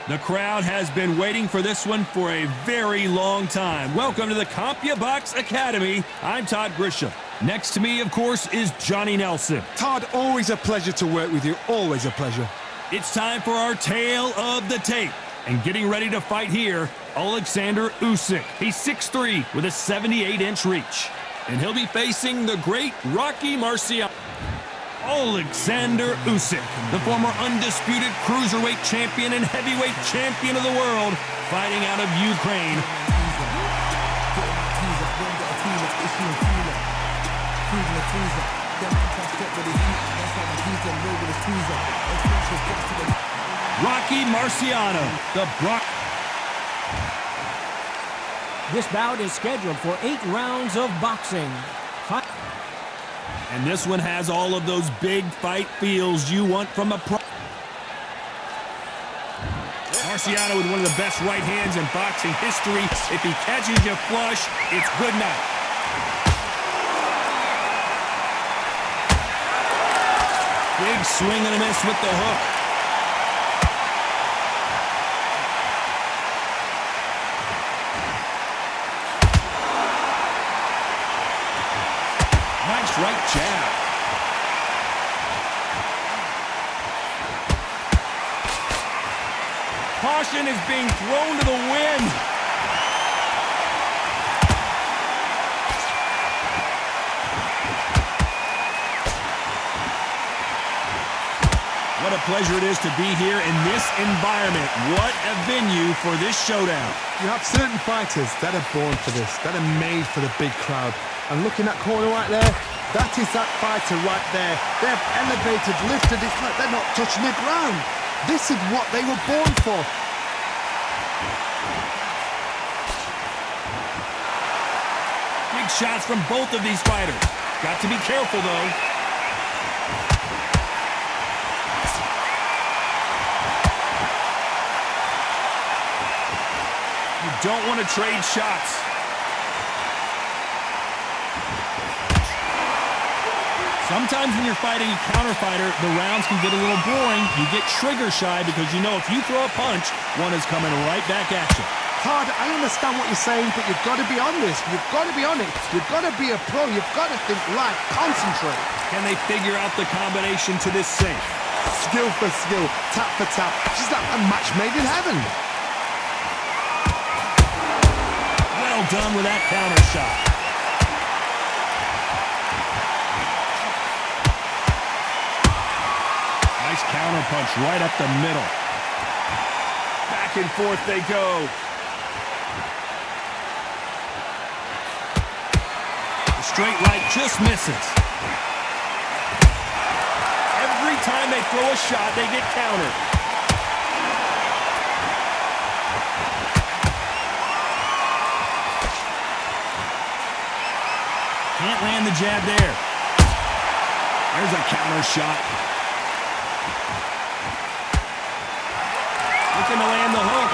The crowd has been waiting for this one for a very long time. Welcome to the CompuBox Academy. I'm Todd Grisham. Next to me, of course, is Johnny Nelson. Todd, always a pleasure to work with you. Always a pleasure. It's time for our tale of the tape. And getting ready to fight here, Alexander Usyk. He's 6'3" with a 78-inch reach. And he'll be facing the great Rocky Marciano. Alexander Usyk, the former undisputed cruiserweight champion and heavyweight champion of the world, fighting out of Ukraine. Rocky Marciano, the Brock. This bout is scheduled for 8 rounds of boxing. And this one has all of those big fight feels you want from a pro. Marciano with one of the best right hands in boxing history. If he catches you flush, it's good night. Big swing and a miss with the hook. Nice right jab. Caution is being thrown to the wind. What a pleasure it is to be here in this environment. What a venue for this showdown. You have certain fighters that are born for this, that are made for the big crowd. And look in that corner right there, that is that fighter right there. They've elevated, lifted, it's like they're not touching the ground. This is what they were born for. Big shots from both of these fighters. Got to be careful, though. You don't want to trade shots. Sometimes when you're fighting a counter fighter, the rounds can get a little boring. You get trigger shy because you know if you throw a punch, one is coming right back at you. Todd, I understand what you're saying, but you've got to be on this. You've got to be on it. You've got to be a pro. You've got to think right. Concentrate. Can they figure out the combination to this safe? Skill for skill, tap for tap. Just like a match made in heaven. Well done with that counter shot. Nice counter punch right up the middle. Back and forth they go. The straight right just misses. Every time they throw a shot, they get countered. Can't land the jab there. There's a counter shot. Looking to land the hook.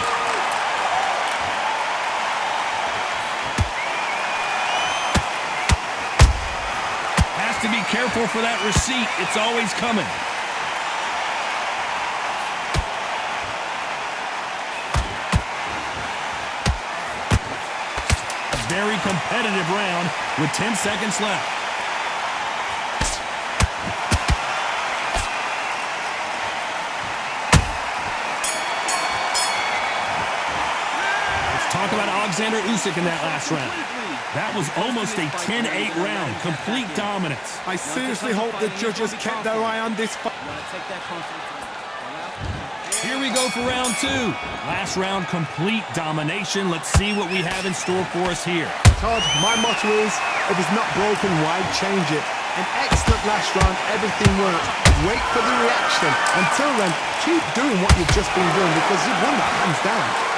Has to be careful for that receipt. It's always coming. A very competitive round with 10 seconds left. Talk about Alexander Usyk in that last round. That was almost a 10-8 round. Complete dominance. I seriously hope the judges kept their eye on this fight. Here we go for round 2. Last round, complete domination. Let's see what we have in store for us here. Todd, my motto is, if it's not broken, why change it? An excellent last round, everything worked. Wait for the reaction. Until then, keep doing what you've just been doing because you've won that hands down.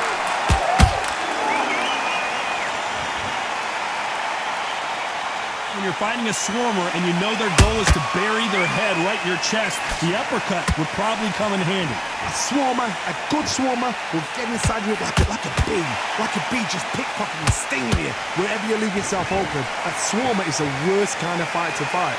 When you're fighting a swarmer and you know their goal is to bury their head right in your chest, the uppercut would probably come in handy. A swarmer, a good swarmer, will get inside you like a bee. Like a bee just pickpocketing and stinging you wherever you leave yourself open. A swarmer is the worst kind of fight to fight.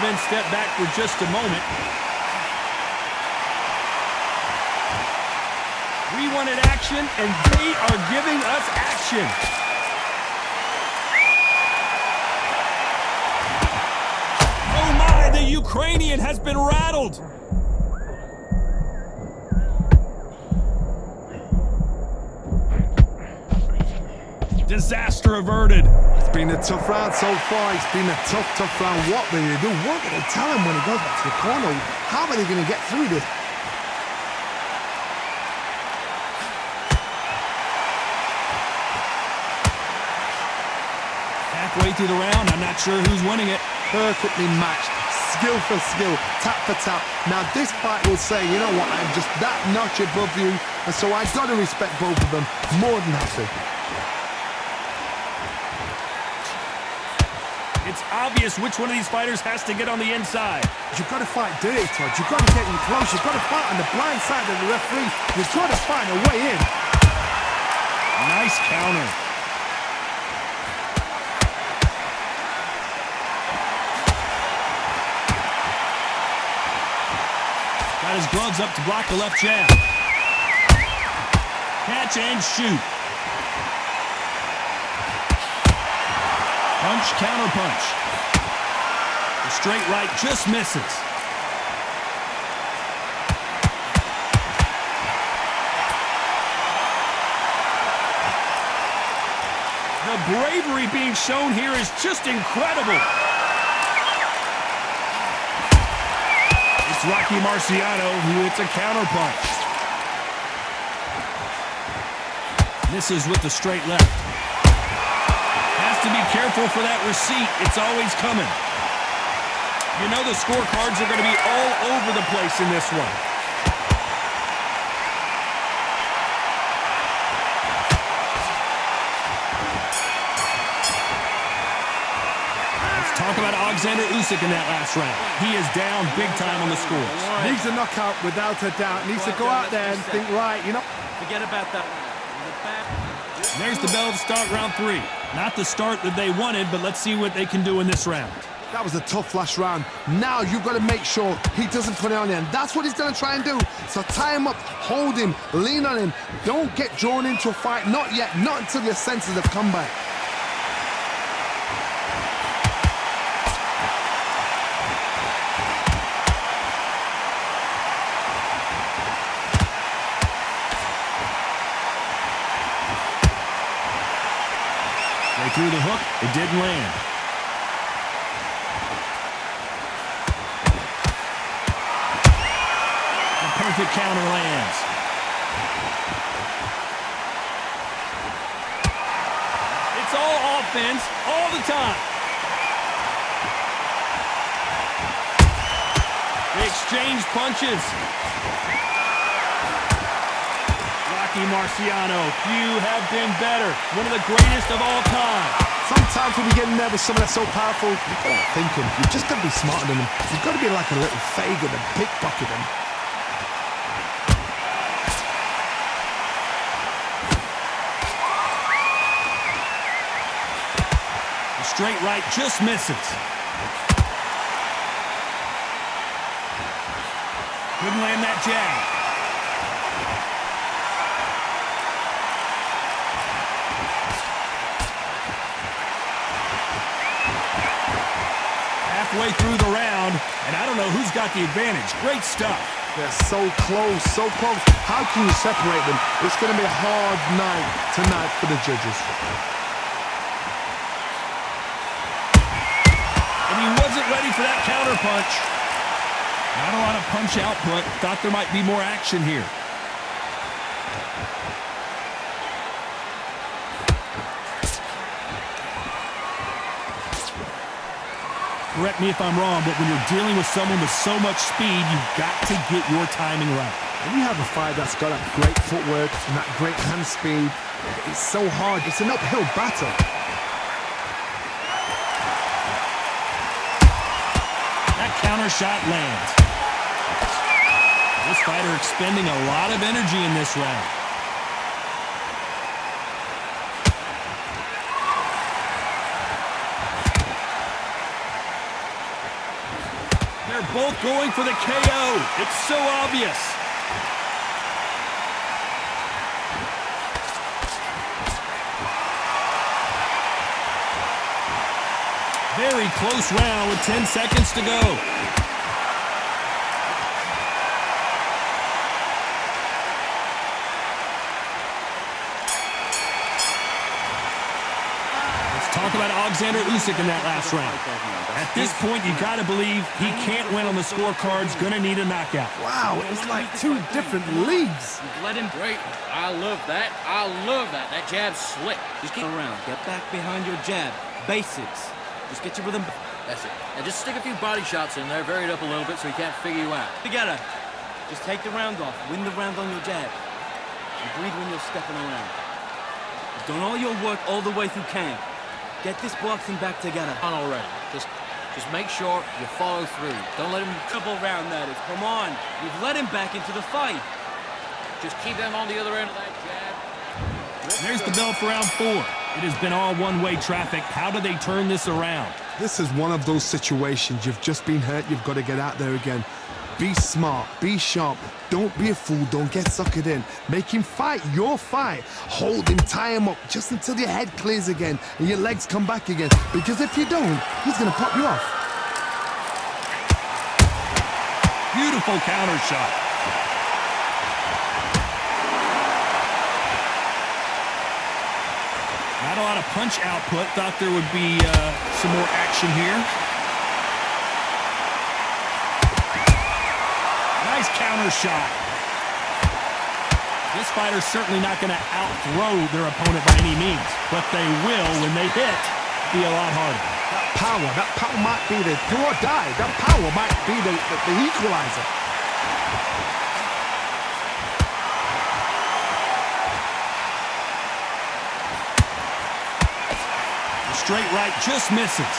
men step back for just a moment. We wanted action, and they are giving us action. Oh my, the Ukrainian has been rattled. Disaster averted. It's been a tough round so far. It's been a tough round. What will they do? What will they tell him when he goes back to the corner? How are they going to get through this? Halfway through the round, I'm not sure who's winning it. Perfectly matched. Skill for skill. Tap for tap. Now this fight will say, you know what, I'm just that notch above you. And so I've got to respect both of them. More than happy. It's obvious which one of these fighters has to get on the inside. You've got to fight dirty, Todd. You've got to get in close. You've got to fight on the blind side of the referee. You've got to find a way in. Nice counter. Got his gloves up to block the left jab. Catch and shoot. Punch, counter punch. The straight right just misses. The bravery being shown here is just incredible. It's Rocky Marciano who hits a counter punch. Misses with the straight left. Has to be careful for that receipt. It's always coming. You know the scorecards are going to be all over the place in this one. Let's talk about Alexander Usyk in that last round. He is down big time on the scores. Needs a knockout without a doubt. Needs to go out there and think, right, you know. Forget about that. There's the bell to start round 3. Not the start that they wanted, but let's see what they can do in this round. That was a tough last round. Now you've got to make sure he doesn't put it on you, and that's what he's going to try and do. So tie him up, hold him, lean on him. Don't get drawn into a fight. Not yet. Not until your senses have come back. They threw the hook. It didn't land. Perfect counter lands. It's all offense all the time. They exchange punches. Rocky Marciano, few have been better. One of the greatest of all time. Sometimes when you get in there with someone that's so powerful, you've got to think him. You've just got to be smarter than him. You've got to be like a little Fagin and pickpocket him. Straight right just misses. Couldn't land that jab. Halfway through the round, and I don't know who's got the advantage. Great stuff. They're so close, so close. How can you separate them? It's going to be a hard night tonight for the judges. He wasn't ready for that counter punch. Not a lot of punch output. Thought there might be more action here. Correct me if I'm wrong, but when you're dealing with someone with so much speed, you've got to get your timing right. When you have a fight that's got that great footwork and that great hand speed, it's so hard. It's an uphill battle. Counter shot lands. This fighter expending a lot of energy in this round. both going for the KO. It's so obvious. Very close round with 10 seconds to go. Talk about Alexander Usyk in that last round. At this point, you got to believe he can't win on the scorecards. Going to need a knockout. Wow, it's like two different leagues. Let him break. I love that. I love that. That jab's slick. Just get around. Get back behind your jab. Basics. Just get your rhythm. That's it. Now just stick a few body shots in there, vary it up a little bit so he can't figure you out. Together. Just take the round off. Win the round on your jab. And breathe when you're stepping around. You've done all your work all the way through camp. Get this boxing back together. On already. Just make sure you follow through. Don't let him Double round, that is. Come on. You've let him back into the fight. just keep them on the other end of that jab. There's the bell for round 4. It has been all one-way traffic. How do they turn this around? This is one of those situations. You've just been hurt. You've got to get out there again. Be smart. Be sharp. Don't be a fool. Don't get suckered in. Make him fight your fight. Hold him. Tie him up just until your head clears again and your legs come back again. Because if you don't, he's going to pop you off. Beautiful counter shot. Not a lot of punch output. Thought there would be some more action here. Nice counter shot. This fighter's certainly not going to outthrow their opponent by any means, but they will, when they hit, be a lot harder. That power might be the do or die. That power might be the equalizer. The straight right just misses.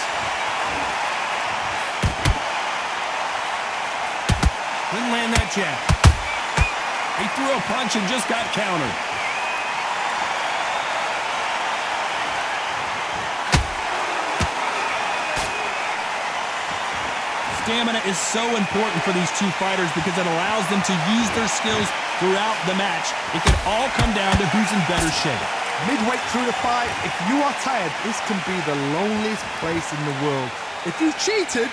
Couldn't land that jab. He threw a punch and just got countered. Stamina is so important for these two fighters because it allows them to use their skills throughout the match. It can all come down to who's in better shape. Midway through the fight, if you are tired, this can be the loneliest place in the world. If you cheated,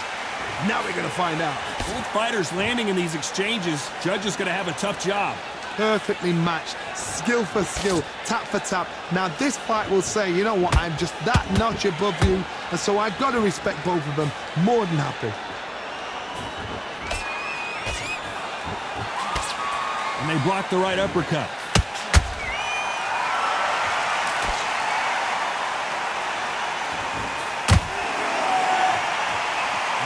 now we're going to find out. Both fighters landing in these exchanges, Judge is going to have a tough job. Perfectly matched, skill for skill, tap for tap. Now this fight will say, you know what, I'm just that notch above you, and so I've got to respect both of them. More than happy. And they block the right uppercut.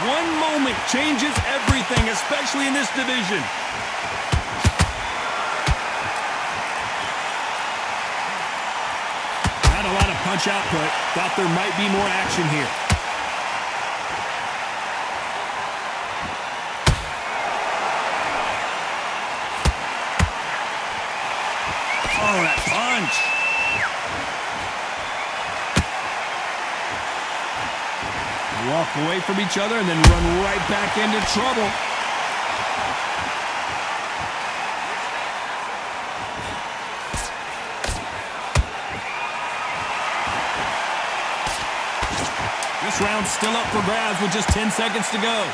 One moment changes everything, especially in this division. Not a lot of punch output. Thought there might be more action here. Oh, that punch. They walk away from each other and then run right back into trouble. This round's still up for grabs with just 10 seconds to go.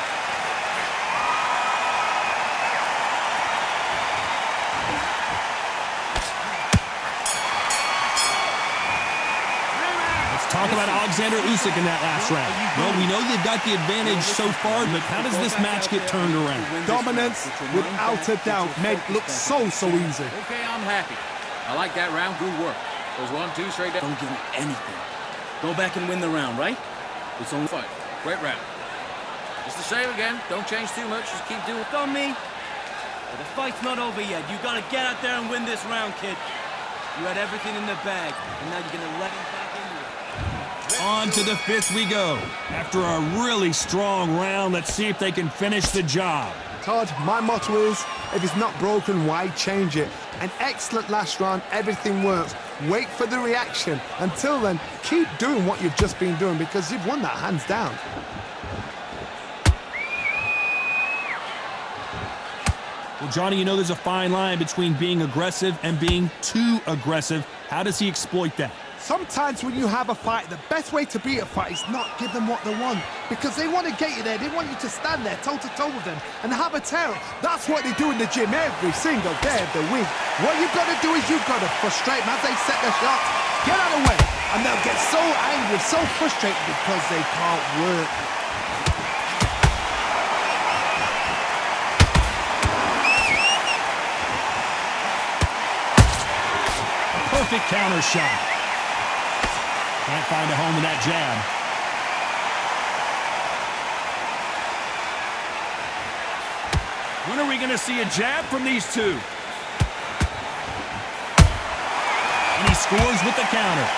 Talk about Alexander Usyk in that last round. Well, we know they've got the advantage so far, but how does this match get turned around? Dominance, without a doubt, made it look so easy. Okay, I'm happy. I like that round. Good work. Those 1-2 straight down. Don't give him anything. Go back and win the round, right? It's only fight. Great round. Just the same again. Don't change too much. Just keep doing it. On me. But the fight's not over yet. You gotta get out there and win this round, kid. You had everything in the bag, and now you're gonna let him back into it. On to the 5th we go. After a really strong round, let's see if they can finish the job. Todd, my motto is, if it's not broken, why change it? An excellent last round, everything works. Wait for the reaction. Until then, keep doing what you've just been doing because you've won that hands down. Well, Johnny, you know there's a fine line between being aggressive and being too aggressive. How does he exploit that? Sometimes when you have a fight, the best way to beat a fight is not give them what they want. Because they want to get you there. They want you to stand there toe-to-toe with them and have a tear. That's what they do in the gym every single day of the week. What you've got to do is you've got to frustrate them as they set their shots. Get out of the way. And they'll get so angry, so frustrated because they can't work. Perfect counter shot. Can't find a home with that jab. When are we going to see a jab from these two? And he scores with the counter.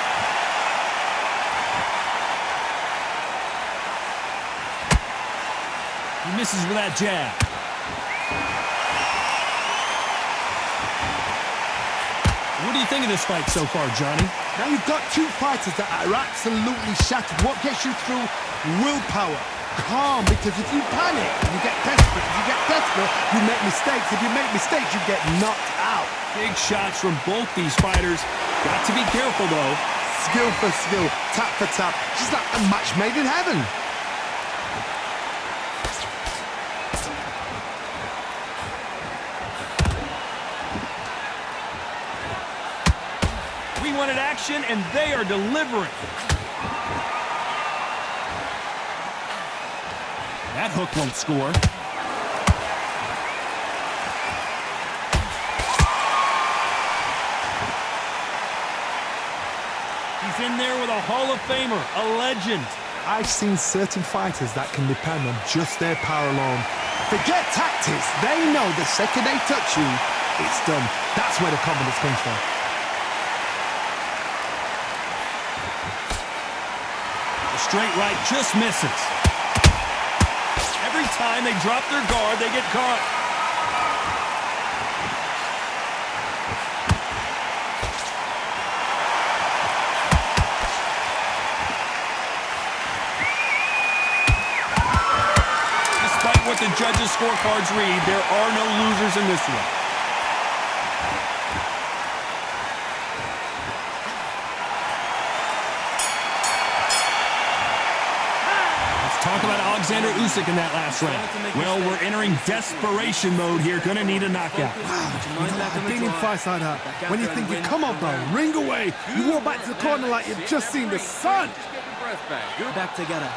He misses with that jab. What do you think of this fight so far, Johnny? Now you've got two fighters that are absolutely shattered. What gets you through? Willpower. Calm, because if you panic, you get desperate. If you get desperate, you make mistakes. If you make mistakes, you get knocked out. Big shots from both these fighters. Got to be careful, though. Skill for skill, tap for tap. Just like a match made in heaven. We wanted action, and they are delivering. That hook won't score. He's in there with a Hall of Famer, a legend. I've seen certain fighters that can depend on just their power alone. Forget tactics. They know the second they touch you, it's done. That's where the confidence comes from. The straight right just misses. Every time they drop their guard, they get caught. Despite what the judges' scorecards read, there are no losers in this one. Talk about Alexander Usyk in that last round. Well, we're entering desperation mode here. Gonna need a knockout. I've been in fights like that. When you think, come on, bro, ring away. You walk back to the corner like you've just seen the sun. Just get your breath back. Back together.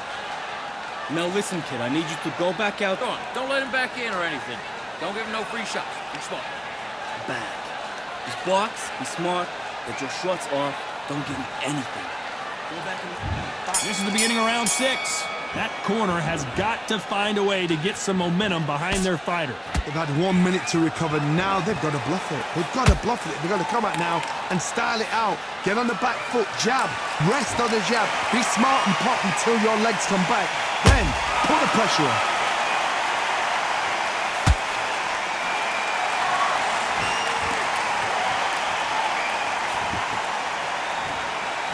Now listen, kid, I need you to go back out. Go on, don't let him back in or anything. Don't give him no free shots. Be smart. Back. Just box, be smart, get your shots off, don't give him anything. Go back and box. This is the beginning of round 6. That corner has got to find a way to get some momentum behind their fighter. They've had 1 minute to recover. Now they've got to bluff it. They've got to bluff it. They've got to come out now and style it out. Get on the back foot, jab, rest on the jab. Be smart and pop until your legs come back. Then put the pressure on.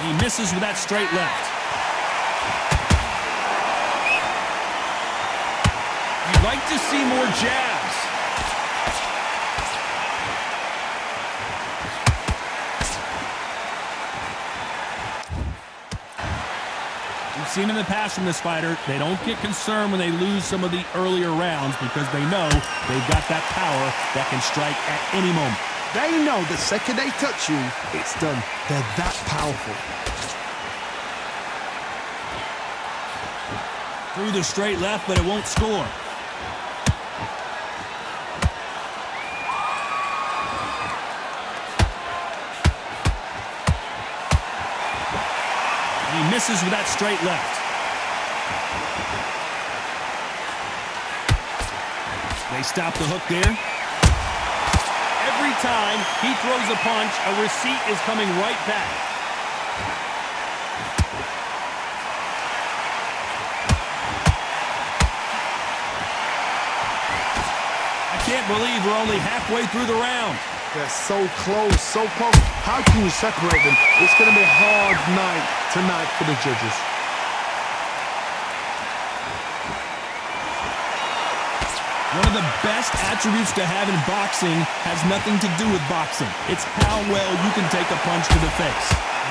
He misses with that straight left. You'd like to see more jabs. We've seen in the past from this fighter, they don't get concerned when they lose some of the earlier rounds because they know they've got that power that can strike at any moment. They know the second they touch you, it's done. They're that powerful. Through the straight left, but it won't score. He misses with that straight left. They stop the hook there. Every time he throws a punch, a receipt is coming right back. I can't believe we're only halfway through the round. They're so close, so close. How can you separate them? It's going to be a hard night tonight for the judges. One of the best attributes to have in boxing has nothing to do with boxing. It's how well you can take a punch to the face.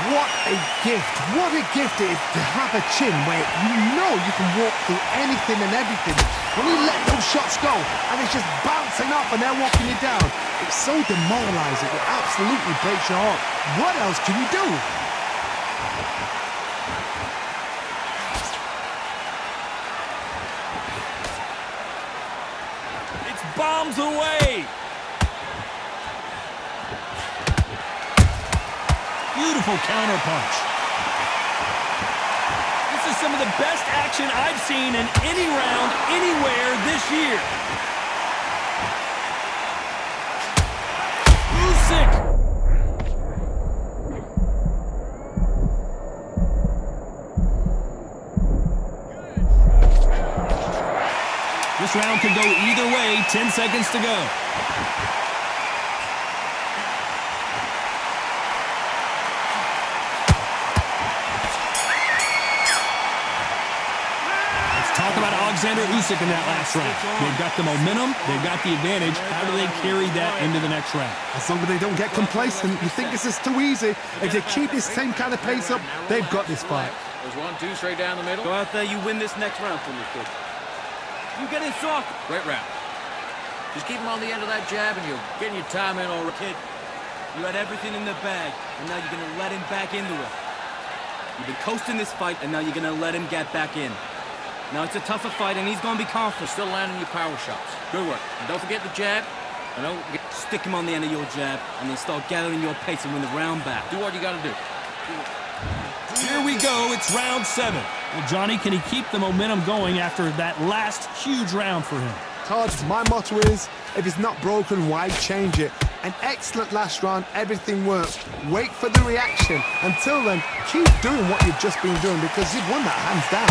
What a gift. What a gift it is to have a chin where you know you can walk through anything and everything. When you let those shots go and it's just bouncing off and they're walking you down, it's so demoralizing. It absolutely breaks your heart. What else can you do? Bombs away. Beautiful counterpunch. This is some of the best action I've seen in any round, anywhere this year. Usyk. This round could go either way. 10 seconds to go. Let's talk about Alexander Usyk in that last round. They've got the momentum. They've got the advantage. How do they carry that into the next round? As long as they don't get complacent, you think this is too easy. If they keep this same kind of pace up, they've got this fight. There's 1-2 straight down the middle. Go out there, you win this next round for me, kid. You getting soft. Great round. Just keep him on the end of that jab and you're getting your time in already. Kid, you had everything in the bag, and now you're going to let him back into it. You've been coasting this fight, and now you're going to let him get back in. Now it's a tougher fight, and he's going to be confident. Still landing your power shots. Good work. And don't forget the jab. And don't stick him on the end of your jab, and then start gathering your pace and win the round back. Do what you got to do. Here we go. It's round 7. Well, Johnny, can he keep the momentum going after that last huge round for him? Todd, my motto is, if it's not broken, why change it? An excellent last round, everything worked. Wait for the reaction. Until then, keep doing what you've just been doing because you've won that hands down.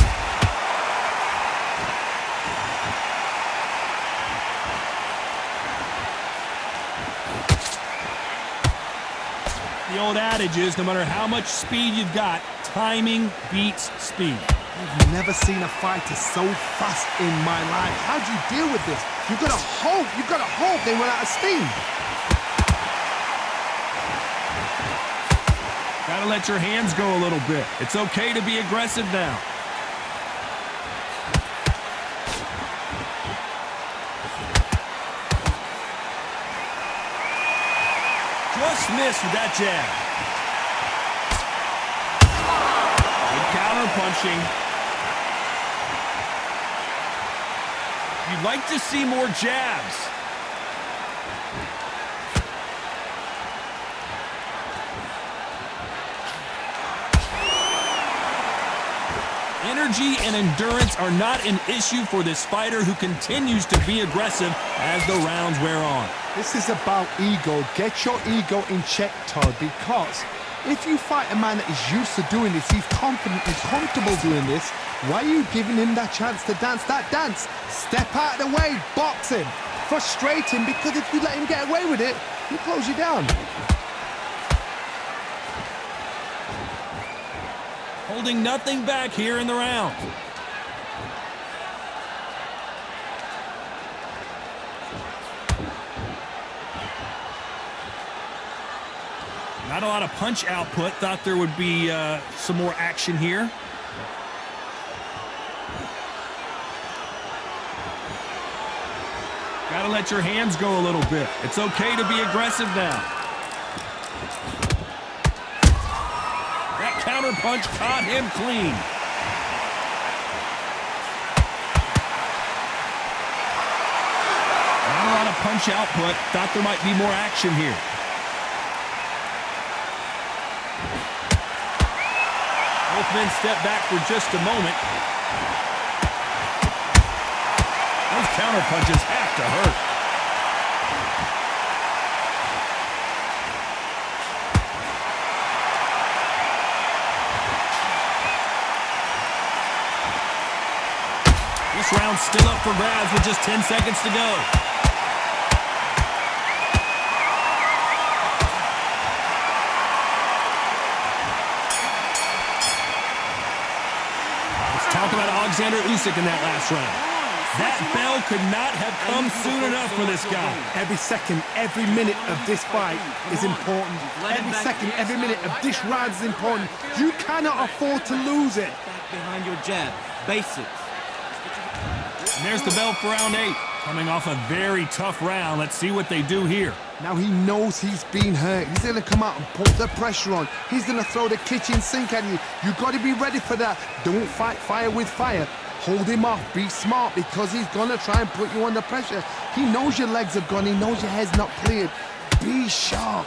The old adage is, no matter how much speed you've got, timing beats speed. I've never seen a fighter so fast in my life. How do you deal with this? You've got to hope they run out of steam. Gotta let your hands go a little bit. It's okay to be aggressive now. Just missed with that jab. Good counter punching. You'd like to see more jabs. Energy and endurance are not an issue for this fighter who continues to be aggressive as the rounds wear on. This is about ego. Get your ego in check, Todd, because if you fight a man that is used to doing this, he's confident and comfortable doing this, why are you giving him that chance to dance that dance? Step out of the way, box him. Frustrate him, because if you let him get away with it, he'll close you down. Holding nothing back here in the round. Not a lot of punch output. Thought there would be some more action here. Gotta let your hands go a little bit. It's okay to be aggressive now. That counter punch caught him clean. Not a lot of punch output. Thought there might be more action here. Both men step back for just a moment. Those counter punches have to hurt. This round's still up for grabs with just 10 seconds to go. Talk about Alexander Usyk in that last round. That bell could not have come soon enough for this guy. Every second, every minute of this fight is important. Every second, every minute of this round is important. You cannot afford to lose it. Back behind your jab. Basics. And there's the bell for round 8. Coming off a very tough round. Let's see what they do here. Now he knows he's been hurt. He's going to come out and put the pressure on. He's going to throw the kitchen sink at you. You got to be ready for that. Don't fight fire with fire. Hold him off. Be smart because he's going to try and put you under pressure. He knows your legs are gone. He knows your head's not cleared. Be sharp.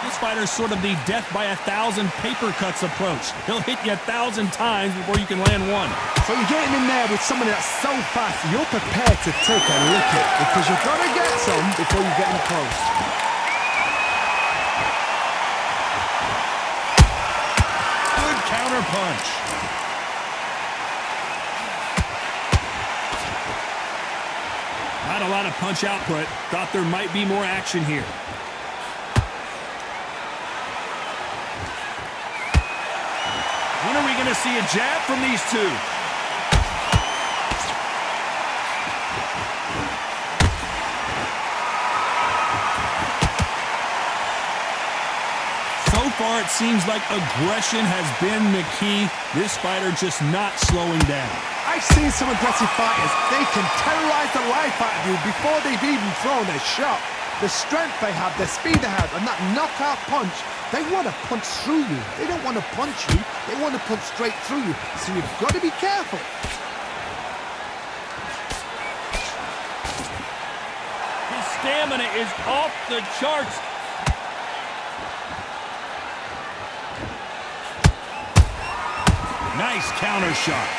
This fighter's sort of the death by 1,000 paper cuts approach. He'll hit you 1,000 times before you can land one. So you're getting in there with someone that's so fast, you're prepared to take a lick it because you've got to get some before you get in close. Good counter punch. Not a lot of punch output. Thought there might be more action here. When are we going to see a jab from these two? So far, it seems like aggression has been the key. This fighter just not slowing down. I've seen some aggressive fighters. They can terrorize the life out of you before they've even thrown a shot. The strength they have, the speed they have, and that knockout punch, they want to punch through you. They don't want to punch you. They want to punch straight through you. So you've got to be careful. His stamina is off the charts. Nice counter shot.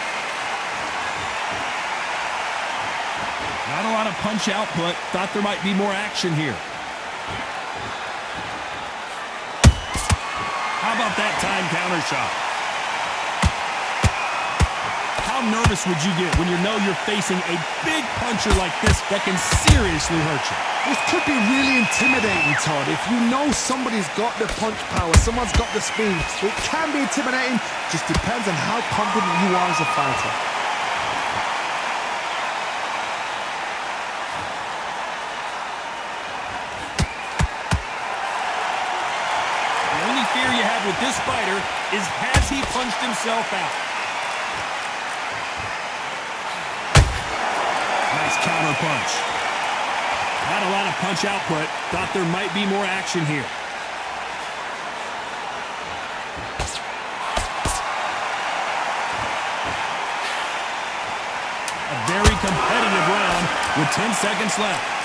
Not a lot of punch output. Thought there might be more action here. How about that time counter shot? How nervous would you get when you know you're facing a big puncher like this that can seriously hurt you? This could be really intimidating, Todd. If you know somebody's got the punch power, someone's got the speed, it can be intimidating. Just depends on how confident you are as a fighter. The only fear you have with this fighter is has he punched himself out? Nice counter punch. Not a lot of punch output. Thought there might be more action here. A very competitive round with 10 seconds left.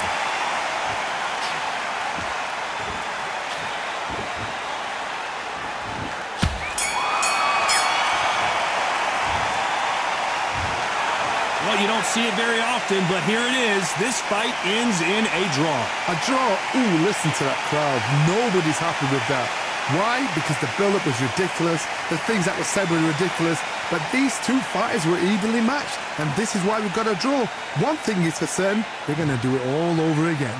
Well, you don't see it very often, but here it is. This fight ends in a draw. A draw? Ooh, listen to that crowd. Nobody's happy with that. Why? Because the build-up was ridiculous. The things that were said were ridiculous. But these two fighters were evenly matched. And this is why we've got a draw. One thing is for certain, they're going to do it all over again.